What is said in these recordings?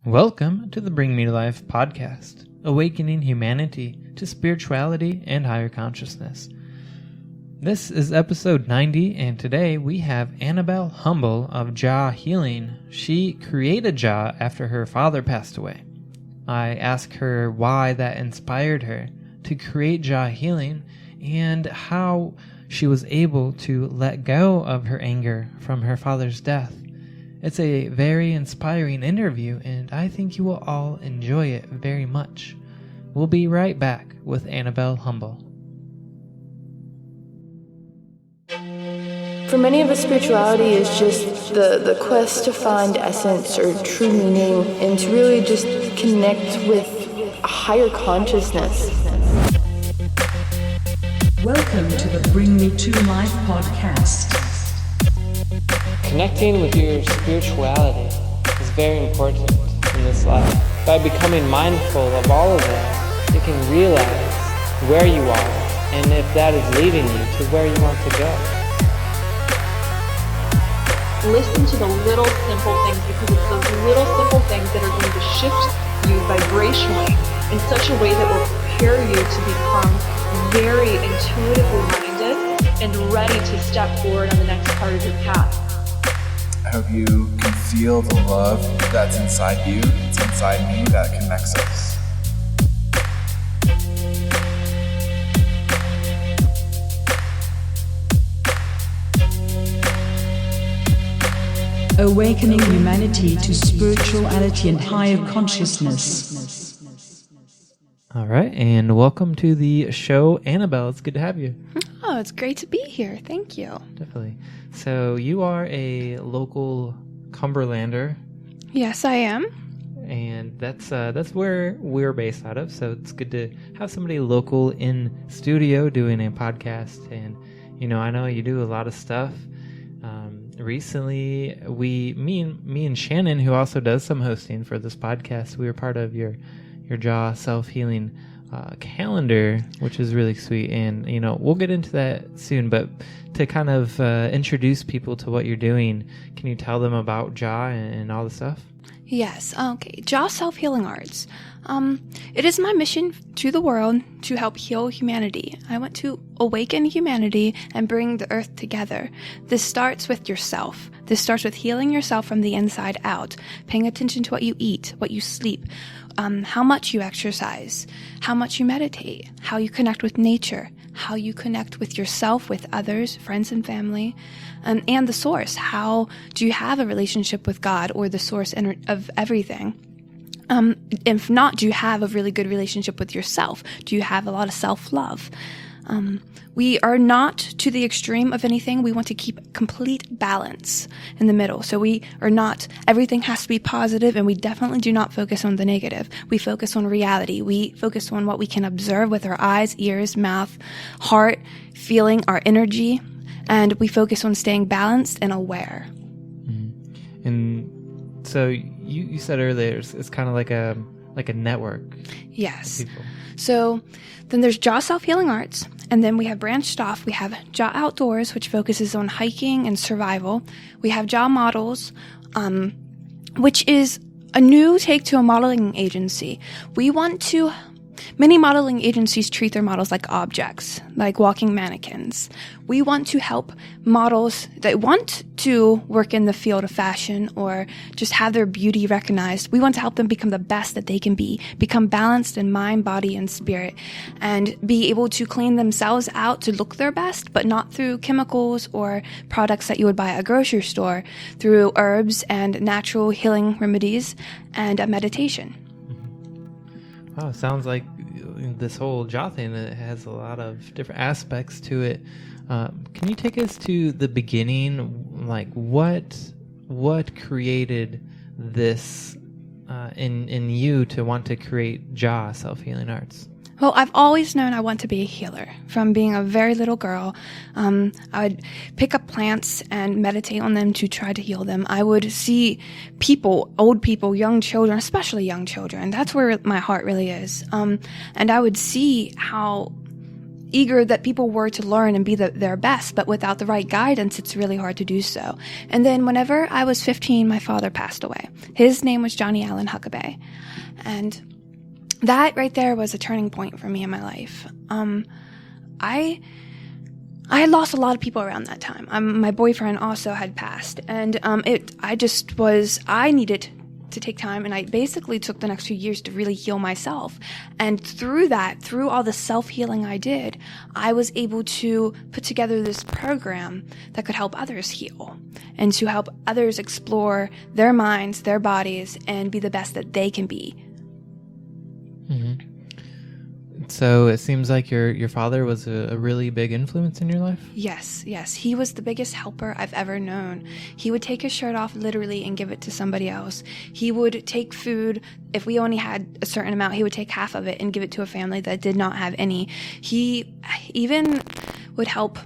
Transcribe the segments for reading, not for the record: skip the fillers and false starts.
Welcome to the Bring Me to Life podcast, awakening humanity to spirituality and higher consciousness. This is episode 90, and today we have Anabel Humble of JAH Healing. She created JAH after her father passed away. I asked her why that inspired her to create JAH Healing and how she was able to let go of her anger from her father's death. It's a very inspiring interview, and I think you will all enjoy it very much. We'll be right back with Anabel Humble. For many of us, spirituality is just the quest to find essence or true meaning and to really just connect with a higher consciousness. Welcome to the Bring Me to Life podcast. Connecting with your spirituality is very important in this life. By becoming mindful of all of that, you can realize where you are and if that is leading you to where you want to go. Listen to the little simple things, because it's those little simple things that are going to shift you vibrationally in such a way that will prepare you to become very intuitively minded and ready to step forward on the next part of your path. I hope you can feel the love that's inside you, it's inside me, that connects us. Awakening humanity to spirituality and higher consciousness. All right, and welcome to the show, Anabel. It's good to have you. Oh, it's great to be here. Thank you. Definitely. So you are a local Cumberlander. Yes, I am. And that's where we're based out of. So it's good to have somebody local in studio doing a podcast. And I know you do a lot of stuff. Recently, me and Shannon, who also does some hosting for this podcast, we were part of your JAH Self Healing calendar, which is really sweet. And we'll get into that soon. But to kind of introduce people to what you're doing, can you tell them about JAH and all the stuff? Yes. Okay. JAH Self Healing Arts. It is my mission to the world to help heal humanity. I want to awaken humanity and bring the earth together. This starts with yourself. This starts with healing yourself from the inside out, paying attention to what you eat, what you sleep, how much you exercise, how much you meditate, how you connect with nature, how you connect with yourself, with others, friends and family, and the source. How do you have a relationship with God or the source of everything? If not, do you have a really good relationship with yourself? Do you have a lot of self-love? We are not to the extreme of anything. We want to keep complete balance in the middle. So we are not, everything has to be positive, and we definitely do not focus on the negative. We focus on reality. We focus on what we can observe with our eyes, ears, mouth, heart, feeling, our energy, and we focus on staying balanced and aware. Mm-hmm. And so you said earlier it's kind of like a network. Yes. So then there's JAH Self Healing Arts, and then we have branched off. We have JAH Outdoors, which focuses on hiking and survival. We have JAH Models, which is a new take to a modeling agency. Many modeling agencies treat their models like objects, like walking mannequins. We want to help models that want to work in the field of fashion or just have their beauty recognized. We want to help them become the best that they can be, become balanced in mind, body, and spirit, and be able to clean themselves out to look their best, but not through chemicals or products that you would buy at a grocery store, through herbs and natural healing remedies and a meditation. Wow, sounds like this whole JAH thing, it has a lot of different aspects to it. Can you take us to the beginning? Like what created this in you to want to create JAH Self Healing Arts? Well, I've always known I want to be a healer. From being a very little girl, I would pick up plants and meditate on them to try to heal them. I would see people, old people, young children, especially young children. That's where my heart really is. And I would see how eager that people were to learn and be their best, but without the right guidance, it's really hard to do so. And then whenever I was 15, my father passed away. His name was Johnny Allen Huckabee. And that right there was a turning point for me in my life. I had lost a lot of people around that time. My boyfriend also had passed, and I needed to take time, and I basically took the next few years to really heal myself. And through all the self-healing I did, I was able to put together this program that could help others heal and to help others explore their minds, their bodies, and be the best that they can be. Mm-hmm. So it seems like your father was a really big influence in your life? Yes. He was the biggest helper I've ever known. He would take his shirt off literally and give it to somebody else. He would take food. If we only had a certain amount, he would take half of it and give it to a family that did not have any. He even would help,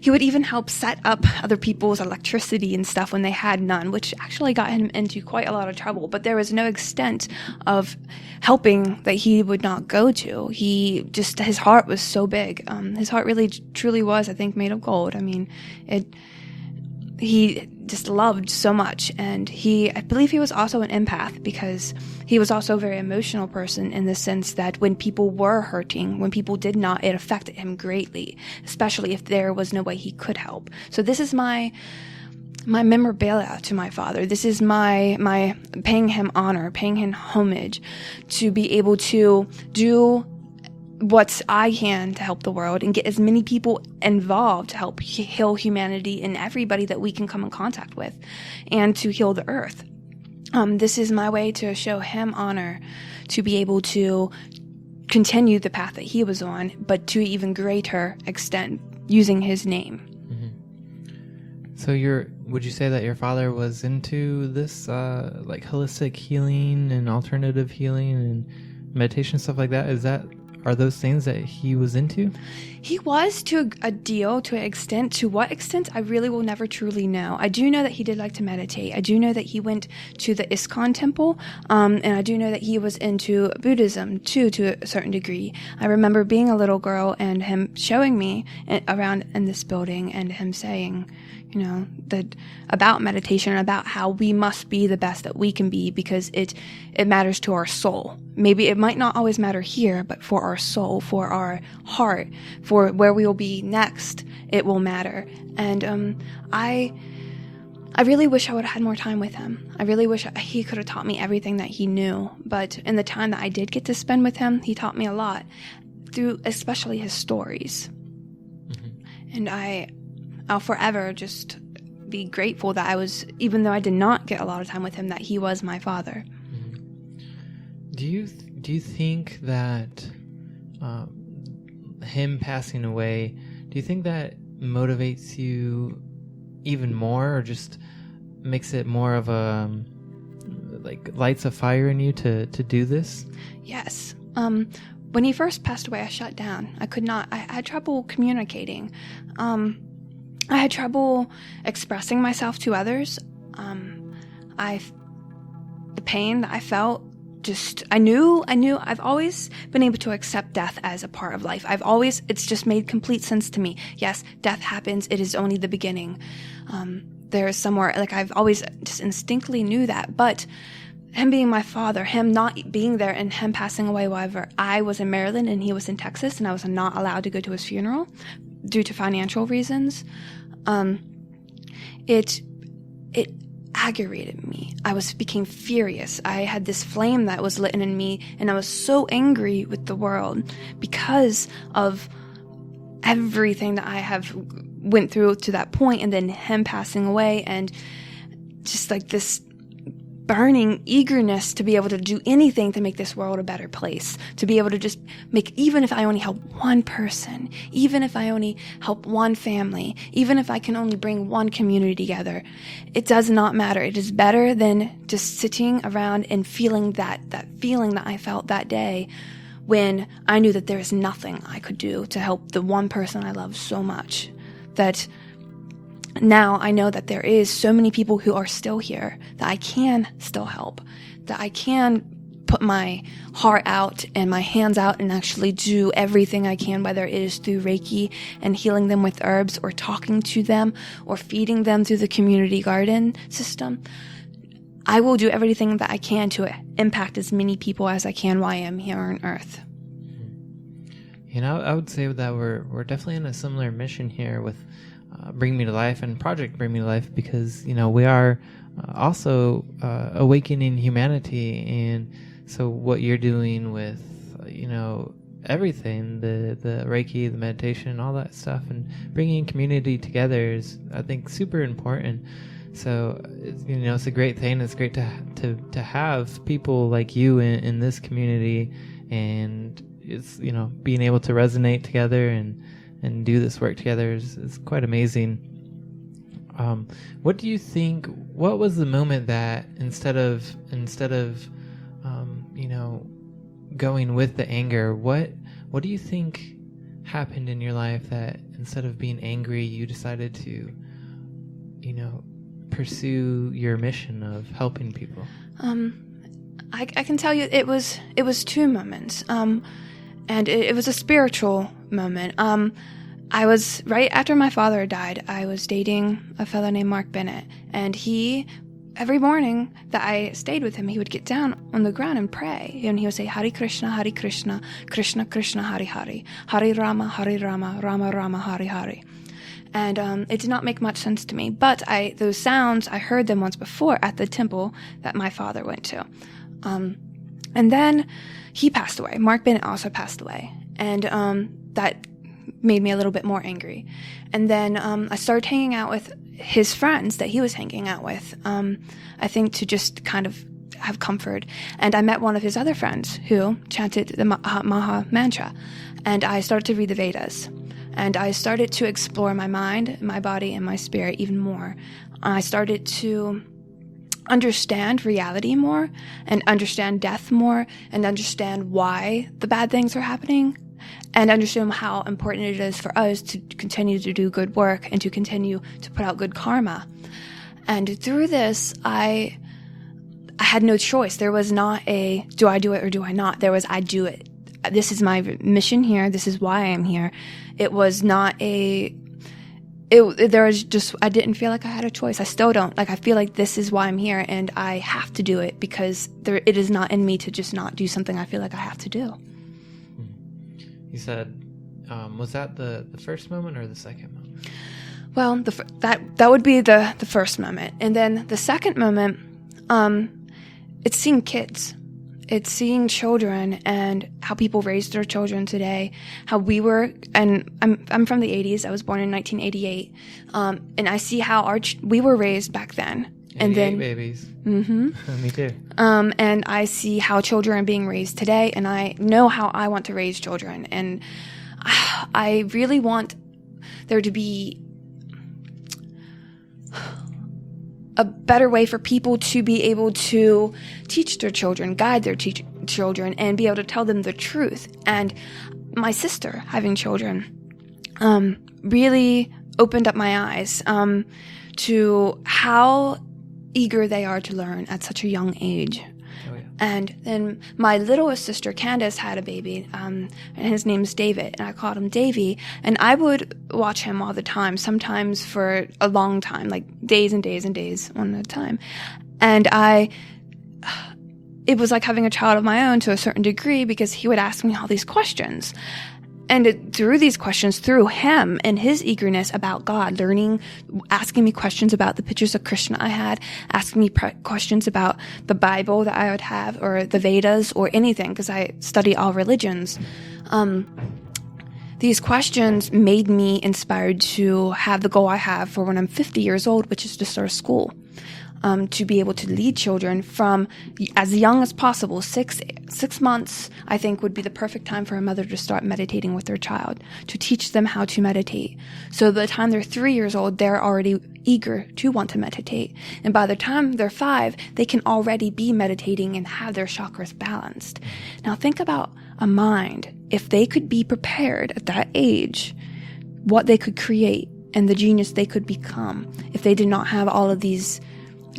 he would even help set up other people's electricity and stuff when they had none, which actually got him into quite a lot of trouble. But there was no extent of helping that he would not go to. His heart was so big. His heart really, truly was, I think, made of gold. I mean, he just loved so much. And I believe he was also an empath, because he was also a very emotional person in the sense that when people were hurting, when people did not, it affected him greatly, especially if there was no way he could help. So this is my memorabilia to my father. This is my paying him honor, paying him homage, to be able to do what I can to help the world and get as many people involved to help heal humanity and everybody that we can come in contact with, and to heal the earth. This is my way to show him honor, to be able to continue the path that he was on, but to even greater extent using his name. Mm-hmm. So would you say that your father was into this like holistic healing and alternative healing and meditation, stuff like that? Are those things that he was into? He was to an extent. To what extent, I really will never truly know. I do know that he did like to meditate. I do know that he went to the ISKCON temple, and I do know that he was into Buddhism too, to a certain degree. I remember being a little girl and him showing me around in this building and him saying, that about meditation, about how we must be the best that we can be, because it matters to our soul. Maybe it might not always matter here, but for our soul, for our heart, for where we will be next, it will matter. And I really wish I would have had more time with him. I really wish he could have taught me everything that he knew. But in the time that I did get to spend with him, he taught me a lot through especially his stories. Mm-hmm. And I'll forever just be grateful that even though I did not get a lot of time with him, that he was my father. Mm-hmm. Do you think that him passing away, do you think that motivates you even more, or just makes it more of a lights a fire in you to do this? Yes. When he first passed away, I shut down. I had trouble communicating. I had trouble expressing myself to others. The pain that I felt, I knew I've always been able to accept death as a part of life. It's just made complete sense to me. Yes, death happens. It is only the beginning. There's somewhere, I've always just instinctively knew that. But him being my father, him not being there, and him passing away while I was in Maryland and he was in Texas, and I was not allowed to go to his funeral due to financial reasons, it aggravated me. I became furious. I had this flame that was lit in me, and I was so angry with the world because of everything that I have went through to that point, and then him passing away, and just this burning eagerness to be able to do anything to make this world a better place, to be able to just make, even if I only help one person, even if I only help one family, even if I can only bring one community together, it does not matter. It is better than just sitting around and feeling that feeling that I felt that day, when I knew that there is nothing I could do to help the one person I love so much. That now I know that there is so many people who are still here, that I can still help, that I can put my heart out and my hands out and actually do everything I can, whether it is through Reiki and healing them with herbs, or talking to them, or feeding them through the community garden system. I will do everything that I can to impact as many people as I can while I am here on Earth. I would say that we're definitely in a similar mission here with Bring Me to Life and Project Bring Me to Life, because we are also awakening humanity. And so what you're doing with everything, the Reiki, the meditation, all that stuff, and bringing community together is, I think, super important. So it's a great thing. It's great to have people like you in this community, and it's being able to resonate together and do this work together is quite amazing. What do you think? What was the moment that instead of going with the anger, what do you think happened in your life that instead of being angry, you decided to pursue your mission of helping people? I can tell you it was two moments. And it was a spiritual moment. I was, right after my father died, I was dating a fellow named Mark Bennett, and every morning that I stayed with him, he would get down on the ground and pray, and he would say, Hare Krishna, Krishna Krishna, Hare Hare, Hare Rama, Rama Rama, Hare Hare. And it did not make much sense to me, but those sounds, I heard them once before at the temple that my father went to. And then he passed away. Mark Bennett also passed away. And that made me a little bit more angry. And then I started hanging out with his friends that he was hanging out with, I think to just kind of have comfort. And I met one of his other friends who chanted the Maha Mantra. And I started to read the Vedas. And I started to explore my mind, my body, and my spirit even more. I started to understand reality more, and understand death more, and understand why the bad things are happening, and understand how important it is for us to continue to do good work and to continue to put out good karma. And through this, I had no choice. There was not a, do I do it or do I not? There was, I do it. This is my mission here. This is why I am here. It was not there was just, I didn't feel like I had a choice. I still don't. I feel like this is why I'm here, and I have to do it because it is not in me to just not do something I feel like I have to do. You said, was that the first moment or the second moment? Well, that would be the first moment. And then the second moment, it's seeing kids. It's seeing children and how people raise their children today. How we were, and I'm from the 80s. I was born in 1988, and I see how we were raised back then. And then babies. Mm-hmm. Me too. And I see how children are being raised today, and I know how I want to raise children, and I really want there to be a better way for people to be able to teach their children, guide their children, and be able to tell them the truth. And my sister having children really opened up my eyes to how eager they are to learn at such a young age. Oh, yeah. And then my littlest sister, Candace, had a baby, and his name's David, and I called him Davy, and I would watch him all the time, sometimes for a long time, like days and days and days on a time. And it was like having a child of my own to a certain degree, because he would ask me all these questions. And through these questions, through him and his eagerness about God, learning, asking me questions about the pictures of Krishna I had, asking me questions about the Bible that I would have, or the Vedas, or anything, because I study all religions. These questions made me inspired to have the goal I have for when I'm 50 years old, which is to start a school. To be able to lead children from as young as possible. 6 months, I think, would be the perfect time for a mother to start meditating with their child, to teach them how to meditate. So by the time they're 3 years old, they're already eager to want to meditate. And by the time they're 5, they can already be meditating and have their chakras balanced. Now think about a mind. If they could be prepared at that age, what they could create and the genius they could become if they did not have all of these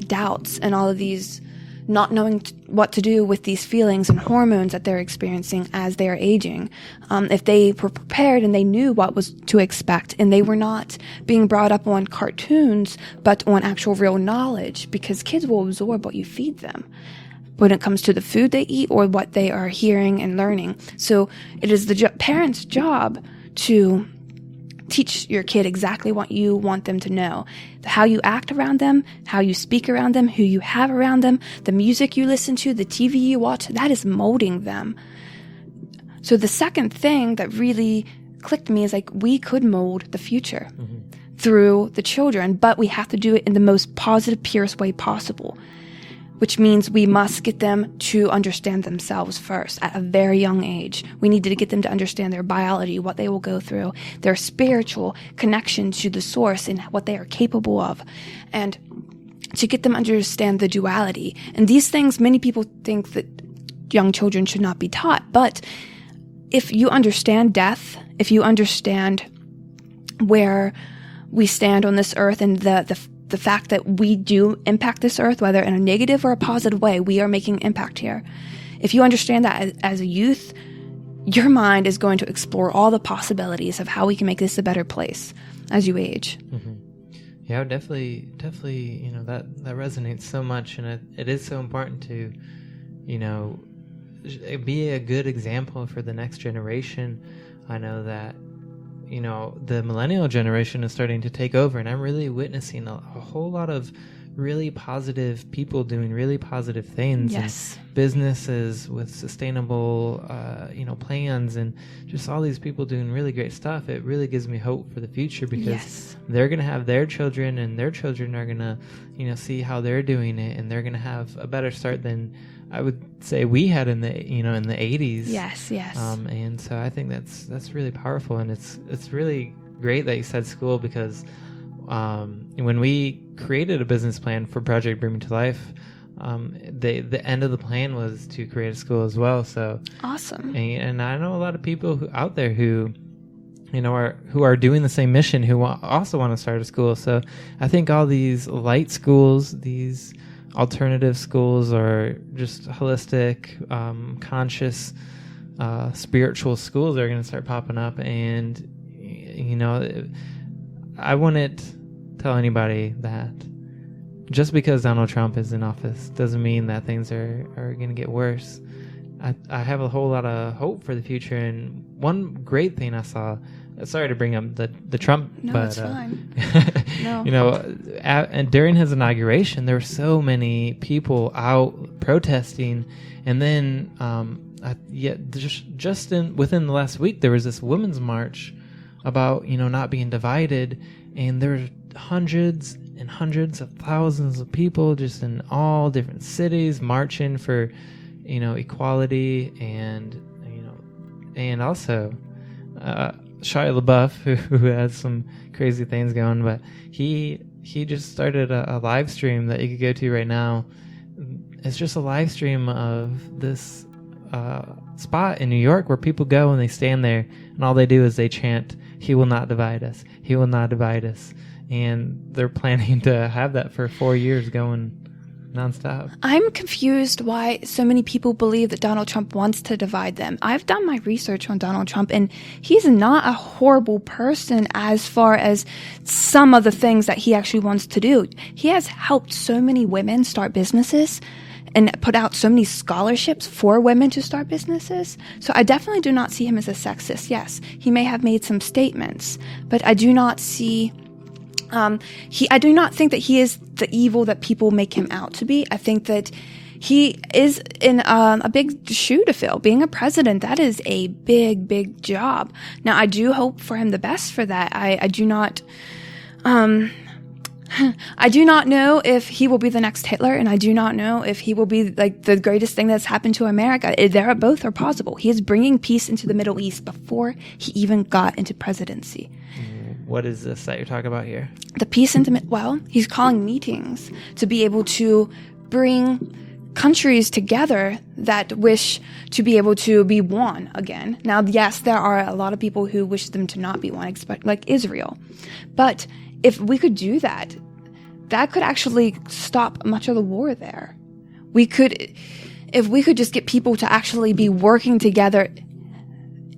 doubts and all of these not knowing what to do with these feelings and hormones that they're experiencing as they are aging. If they were prepared and they knew what was to expect, and they were not being brought up on cartoons, but on actual real knowledge, because kids will absorb what you feed them when it comes to the food they eat or what they are hearing and learning. So it is the parent's job to teach your kid exactly what you want them to know. How you act around them, how you speak around them, who you have around them, the music you listen to, the TV you watch, that is molding them. So the second thing that really clicked me is like, we could mold the future through the children, but we have to do it in the most positive, purest way possible, which means we must get them to understand themselves first at a very young age. We need to get them to understand their biology, what they will go through, their spiritual connection to the source and what they are capable of, and to get them to understand the duality. And these things, many people think that young children should not be taught, but if you understand death, if you understand where we stand on this earth and the fact that we do impact this earth, whether in a negative or a positive way, we are making impact here. If you understand that as a youth, your mind is going to explore all the possibilities of how we can make this a better place as you age. Yeah, definitely, that resonates so much, and it is so important to, be a good example for the next generation. I know that the millennial generation is starting to take over, and I'm really witnessing a whole lot of really positive people doing really positive things. Yes. And businesses with sustainable, plans, and just all these people doing really great stuff. It really gives me hope for the future, because they're going to have their children, and their children are going to, see how they're doing it, and they're going to have a better start than I would say we had in the 80s. Yes. And so I think that's really powerful, and it's really great that you said school, because when we created a business plan for Project Bring Me to Life, the end of the plan was to create a school as well. So awesome. And I know a lot of people out there who are doing the same mission, who also want to start a school. So I think all these light schools, these alternative schools, or just holistic, conscious, spiritual schools are going to start popping up. And I wouldn't tell anybody that just because Donald Trump is in office doesn't mean that things are going to get worse. I have a whole lot of hope for the future. And one great thing I saw, sorry to bring up the Trump, no, but it's fine. No. And during his inauguration, there were so many people out protesting, and then within the last week, there was this women's march about not being divided, and there were hundreds and hundreds of thousands of people just in all different cities marching for equality, and also Shia LaBeouf, who has some crazy things going, but he just started a live stream that you could go to right now. It's just a live stream of this spot in New York where people go and they stand there, and all they do is they chant, "He will not divide us. He will not divide us." And they're planning to have that for 4 years going nonstop. I'm confused why so many people believe that Donald Trump wants to divide them. I've done my research on Donald Trump, and he's not a horrible person as far as some of the things that he actually wants to do. He has helped so many women start businesses and put out so many scholarships for women to start businesses. So I definitely do not see him as a sexist. Yes, he may have made some statements, but I do not see... I do not think that he is the evil that people make him out to be. I think that he is in a big shoe to fill. Being a president, that is a big, big job. Now, I do hope for him the best for that. I do not... I do not know if he will be the next Hitler, and I do not know if he will be like the greatest thing that's happened to America. Both are possible. He is bringing peace into the Middle East before he even got into presidency. What is this that you're talking about here? The peace into he's calling meetings to be able to bring countries together that wish to be able to be one again. Now, yes, there are a lot of people who wish them to not be one, like Israel. But if we could do that, that could actually stop much of the war there. if we could just get people to actually be working together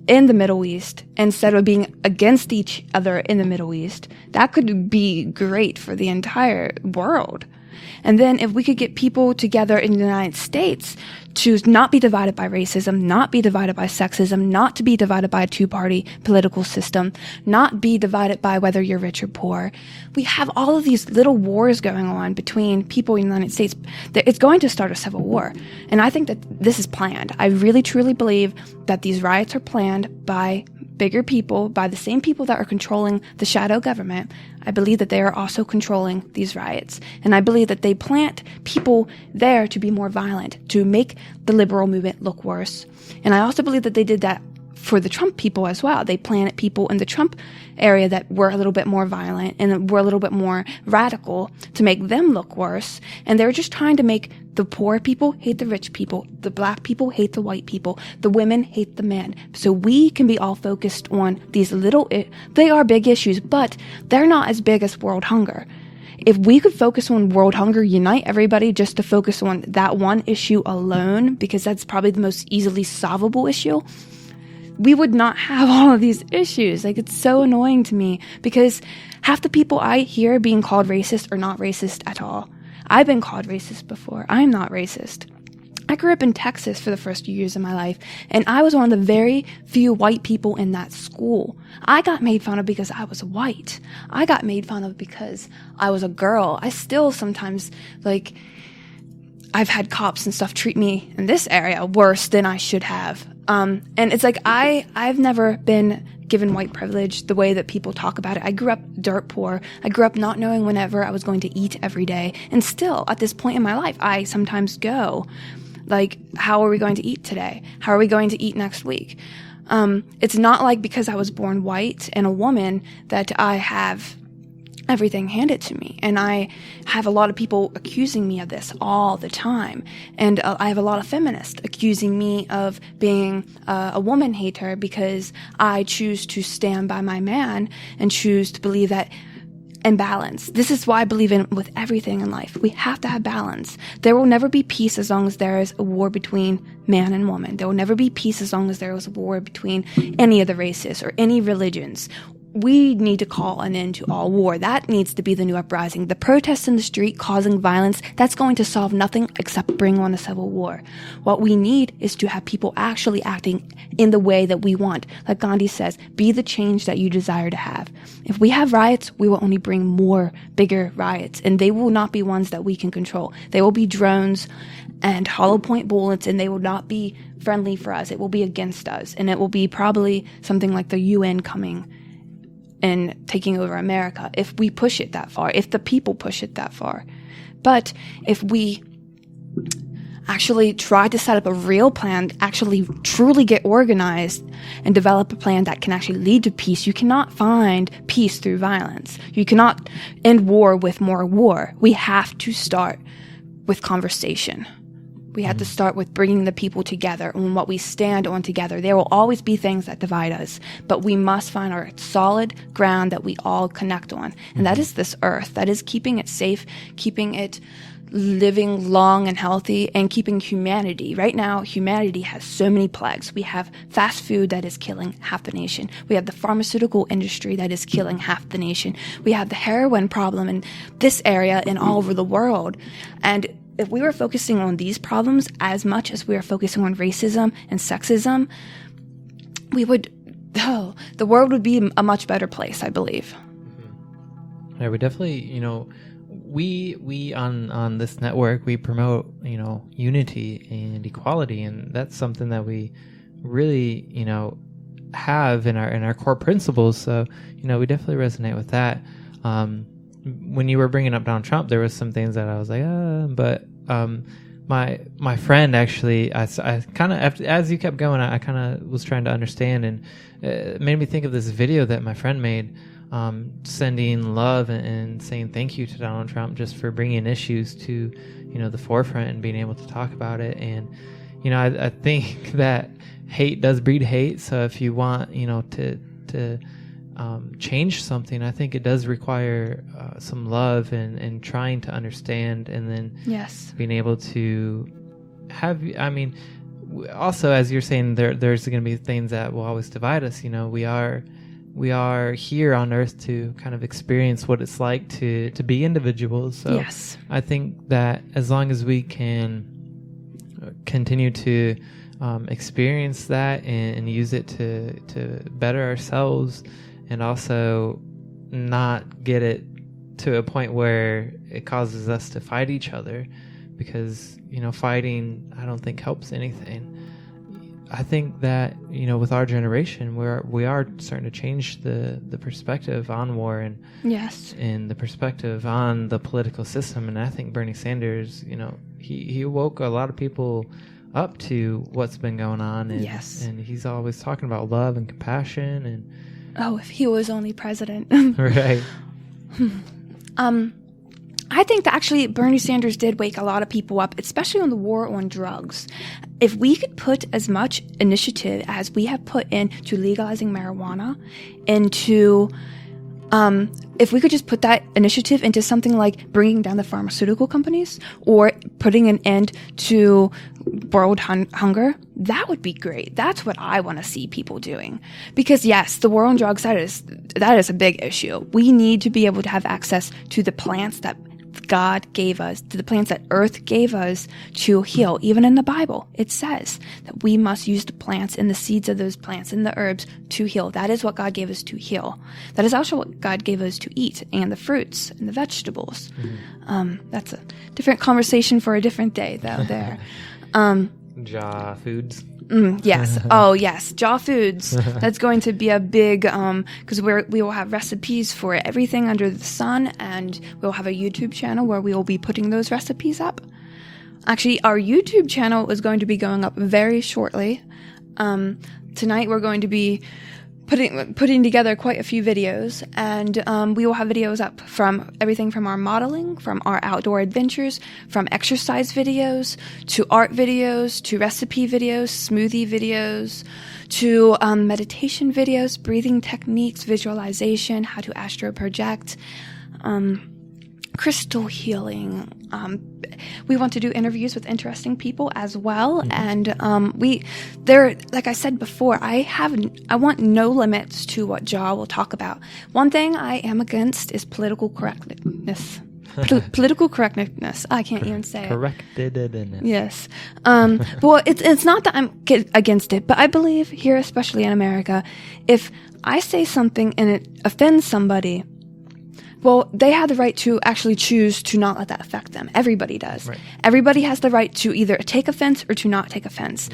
in the Middle East instead of being against each other in the Middle East, that could be great for the entire world. And then if we could get people together in the United States to not be divided by racism, not be divided by sexism, not to be divided by a two-party political system, not be divided by whether you're rich or poor. We have all of these little wars going on between people in the United States. It's going to start a civil war. And I think that this is planned. I really, truly believe that these riots are planned by bigger people, by the same people that are controlling the shadow government. I believe that they are also controlling these riots. And I believe that they plant people there to be more violent, to make the liberal movement look worse. And I also believe that they did that for the Trump people as well. They planted people in the Trump area that were a little bit more violent and were a little bit more radical to make them look worse. And they're just trying to make the poor people hate the rich people, the black people hate the white people, the women hate the men. So we can be all focused on these they are big issues, but they're not as big as world hunger. If we could focus on world hunger, unite everybody just to focus on that one issue alone, because that's probably the most easily solvable issue, we would not have all of these issues. Like, it's so annoying to me because half the people I hear being called racist are not racist at all. I've been called racist before. I'm not racist. I grew up in Texas for the first few years of my life, and I was one of the very few white people in that school. I got made fun of because I was white. I got made fun of because I was a girl. I still sometimes, I've had cops and stuff treat me in this area worse than I should have. And it's like, I've never been given white privilege the way that people talk about it. I grew up dirt poor. I grew up not knowing whenever I was going to eat every day. And still, at this point in my life, I sometimes go, how are we going to eat today? How are we going to eat next week? It's not like because I was born white and a woman that I have everything handed to me. And I have a lot of people accusing me of this all the time. And I have a lot of feminists accusing me of being a woman hater because I choose to stand by my man and choose to believe that and balance. This is why I believe in with everything in life. We have to have balance. There will never be peace as long as there is a war between man and woman. There will never be peace as long as there is a war between any of the races or any religions. We need to call an end to all war. That needs to be the new uprising. The protests in the street causing violence, that's going to solve nothing except bring on a civil war. What we need is to have people actually acting in the way that we want. Like Gandhi says, be the change that you desire to have. If we have riots, we will only bring more bigger riots, and they will not be ones that we can control. They will be drones and hollow point bullets, and they will not be friendly for us. It will be against us, and it will be probably something like the UN coming and taking over America if we push it that far, if the people push it that far. But if we actually try to set up a real plan, actually truly get organized and develop a plan that can actually lead to peace, you cannot find peace through violence. You cannot end war with more war. We have to start with conversation. We have to start with bringing the people together on what we stand on together. There will always be things that divide us, but we must find our solid ground that we all connect on. And that is this earth. That is keeping it safe, keeping it living long and healthy, and keeping humanity. Right now, humanity has so many plagues. We have fast food that is killing half the nation. We have the pharmaceutical industry that is killing half the nation. We have the heroin problem in this area and all over the world. And if we were focusing on these problems as much as we are focusing on racism and sexism, the world would be a much better place, I believe. Yeah, we definitely, we on this network, we promote, unity and equality, and that's something that we really, have in our core principles. So, we definitely resonate with that. When you were bringing up Donald Trump, there was some things that I was like, but my friend actually, I kind of, as you kept going, I kind of was trying to understand, and it made me think of this video that my friend made, sending love and saying thank you to Donald Trump just for bringing issues to, the forefront and being able to talk about it. And, I think that hate does breed hate. So if you want, to change something, I think it does require some love and trying to understand, and then Yes. being able to have, I mean, also, as you're saying, there's going to be things that will always divide us. You know, we are here on earth to kind of experience what it's like to be individuals. So Yes. I think that as long as we can continue to experience that and use it to better ourselves, and also not get it to a point where it causes us to fight each other, because, you know, fighting, I don't think helps anything. I think that, you know, with our generation, we are starting to change the perspective on war and Yes. and the perspective on the political system. And I think Bernie Sanders, you know, he woke a lot of people up to what's been going on. And, Yes. and he's always talking about love and compassion and Oh, if he was only president. right. I think that actually Bernie Sanders did wake a lot of people up, especially on the war on drugs. If we could put as much initiative as we have put into legalizing marijuana, into if we could just put that initiative into something like bringing down the pharmaceutical companies or putting an end to world hunger, that would be great. That's what I want to see people doing. Because yes, the war on drugs, that is a big issue. We need to be able to have access to the plants that God gave us, to the plants that earth gave us to heal. Even in the Bible, it says that we must use the plants and the seeds of those plants and the herbs to heal. That is what God gave us to heal. That is also what God gave us to eat, and the fruits and the vegetables. That's a different conversation for a different day, though, there. JAH Foods. Yes. Oh, yes. JAH Foods. That's going to be a big, because we will have recipes for everything under the sun, and we'll have a YouTube channel where we will be putting those recipes up. Actually, our YouTube channel is going to be going up very shortly. Tonight we're going to be putting together quite a few videos, and we will have videos up from everything from our modeling, from our outdoor adventures, from exercise videos, to art videos, to recipe videos, smoothie videos, to meditation videos, breathing techniques, visualization, how to astro project, crystal healing. We want to do interviews with interesting people as well, and like I said before, I want no limits to what JAH will talk about. One thing I am against is political correctness. Political correctness. I can't even say it. Correctedness. Yes. Well, it's not that I'm against it, but I believe here, especially in America, if I say something and it offends somebody, well, they have the right to actually choose to not let that affect them. Everybody does. Right. Everybody has the right to either take offense or to not take offense.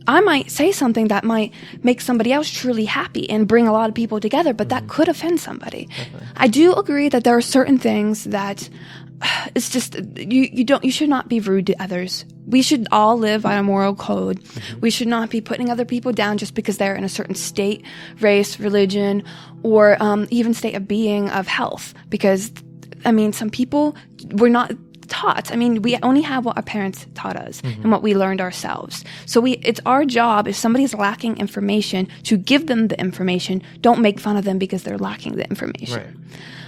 I might say something that might make somebody else truly happy and bring a lot of people together, but that could offend somebody. Definitely. I do agree that there are certain things that it's just you should not be rude to others. We should all live by a moral code. We should not be putting other people down just because they're in a certain state, race, religion, or even state of being, of health. Because, I mean, some people were not taught. I mean, we only have what our parents taught us and what we learned ourselves. So it's our job, if somebody's lacking information, to give them the information. Don't make fun of them because they're lacking the information.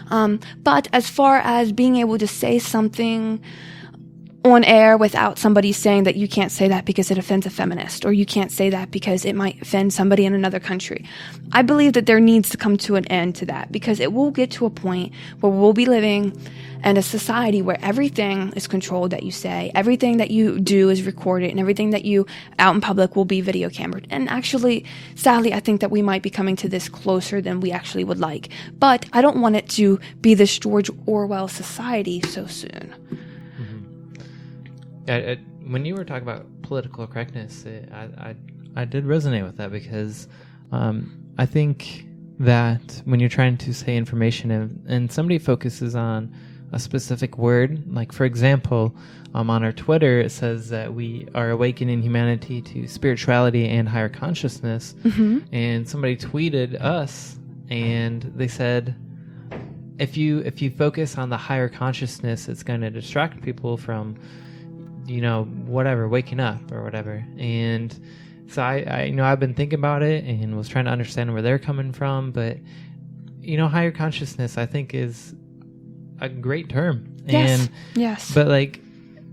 Right. But as far as being able to say something on air without somebody saying that you can't say that because it offends a feminist, or you can't say that because it might offend somebody in another country, I believe that there needs to come to an end to that, because it will get to a point where we'll be living in a society where everything is controlled that you say, everything that you do is recorded, and everything that you out in public will be video cameraed. And actually, sadly, I think that we might be coming to this closer than we actually would like. But I don't want it to be this George Orwell society so soon. When you were talking about political correctness, I did resonate with that, because I think that when you're trying to say information and somebody focuses on a specific word, like for example, on our Twitter, it says that we are awakening humanity to spirituality and higher consciousness, and somebody tweeted us and they said, if you focus on the higher consciousness, it's going to distract people from, you know, whatever, waking up or whatever. And so I I've been thinking about it and was trying to understand where they're coming from, but higher consciousness, I think, is a great term. Yes. And Yes. but like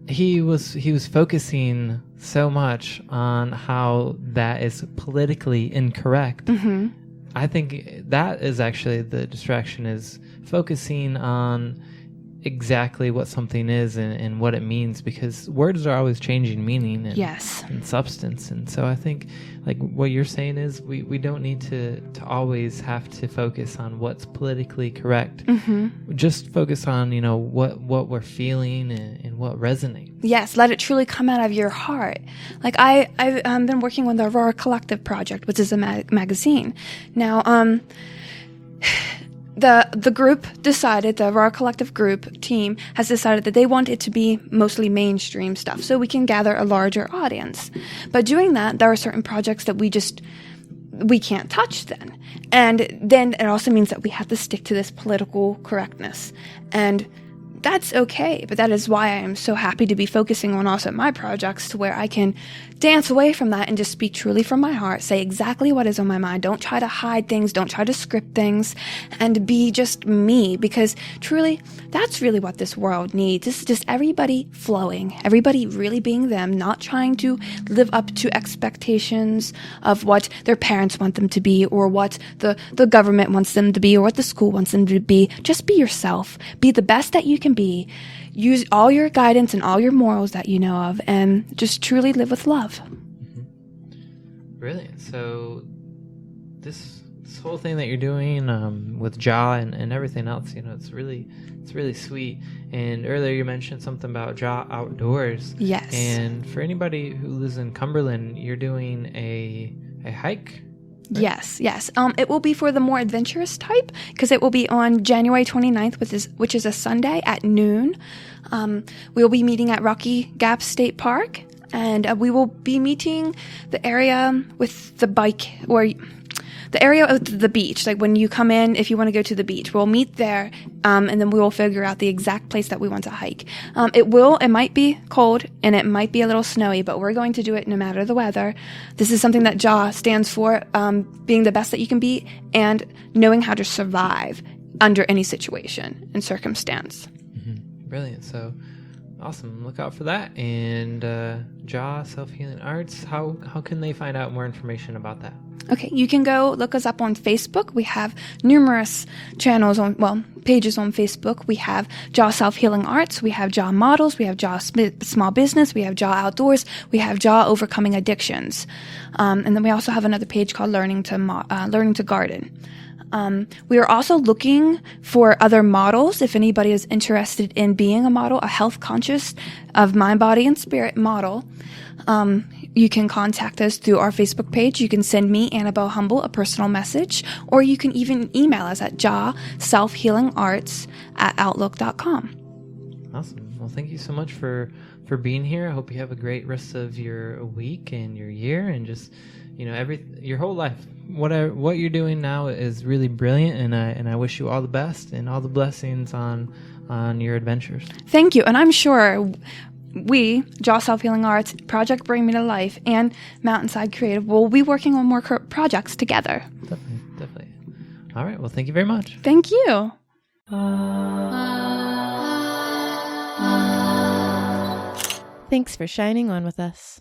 he was focusing so much on how that is politically incorrect. Mm-hmm. I think that is actually the distraction, is focusing on exactly what something is and what it means, because words are always changing meaning and substance. And so I think like what you're saying is we don't need to always have to focus on what's politically correct. Mm-hmm. Just focus on, what we're feeling and what resonates. Yes, let it truly come out of your heart. Like I've been working with the Aurora Collective Project, which is a magazine. Now, the group decided, the Aurora Collective group team has decided that they want it to be mostly mainstream stuff, so we can gather a larger audience. But doing that, there are certain projects that we can't touch then. And then it also means that we have to stick to this political correctness. And that's okay, but that is why I am so happy to be focusing on also my projects, to where I can dance away from that and just speak truly from my heart, say exactly what is on my mind. Don't try to hide things, don't try to script things, and be just me, because truly, that's really what this world needs. This is just everybody flowing, everybody really being them, not trying to live up to expectations of what their parents want them to be, or what the government wants them to be, or what the school wants them to be. Just be yourself. Be the best that you can be. Use all your guidance and all your morals that you know of, and just truly live with love. Mm-hmm. Brilliant. So this whole thing that you're doing with JAH and everything else, it's really sweet. And earlier you mentioned something about JAH Outdoors. Yes. And for anybody who lives in Cumberland, you're doing a hike. Right? Yes. It will be for the more adventurous type, because it will be on January 29th, which is a Sunday at noon. We will be meeting at Rocky Gap State Park, and we will be meeting the area with the bike, or the area of the beach. Like when you come in, if you want to go to the beach, we'll meet there, and then we will figure out the exact place that we want to hike. It might be cold and it might be a little snowy, but we're going to do it no matter the weather. This is something that JAH stands for, being the best that you can be and knowing how to survive under any situation and circumstance. Mm-hmm. Brilliant. So awesome. Look out for that. And JAH Self Healing Arts, how can they find out more information about that? Okay, you can go look us up on Facebook. We have numerous pages on Facebook. We have JAH Self Healing Arts, we have JAH Models, we have JAH Small Business, we have JAH Outdoors, we have JAH Overcoming Addictions. And then we also have another page called Learning to Garden. We are also looking for other models. If anybody is interested in being a model, a health conscious of mind, body, and spirit model, you can contact us through our Facebook page. You can send me, Anabel Humble, a personal message, or you can even email us at jahselfhealingarts@outlook.com. Awesome. Well, thank you so much for being here. I hope you have a great rest of your week and your year, and just your whole life. What you're doing now is really brilliant, and I wish you all the best and all the blessings on your adventures. Thank you, and I'm sure we, JAH Self Healing Arts, Project Bring Me to Life, and Mountainside Creative will be working on more projects together. Definitely. All right. Well, thank you very much. Thank you. Thanks for shining on with us.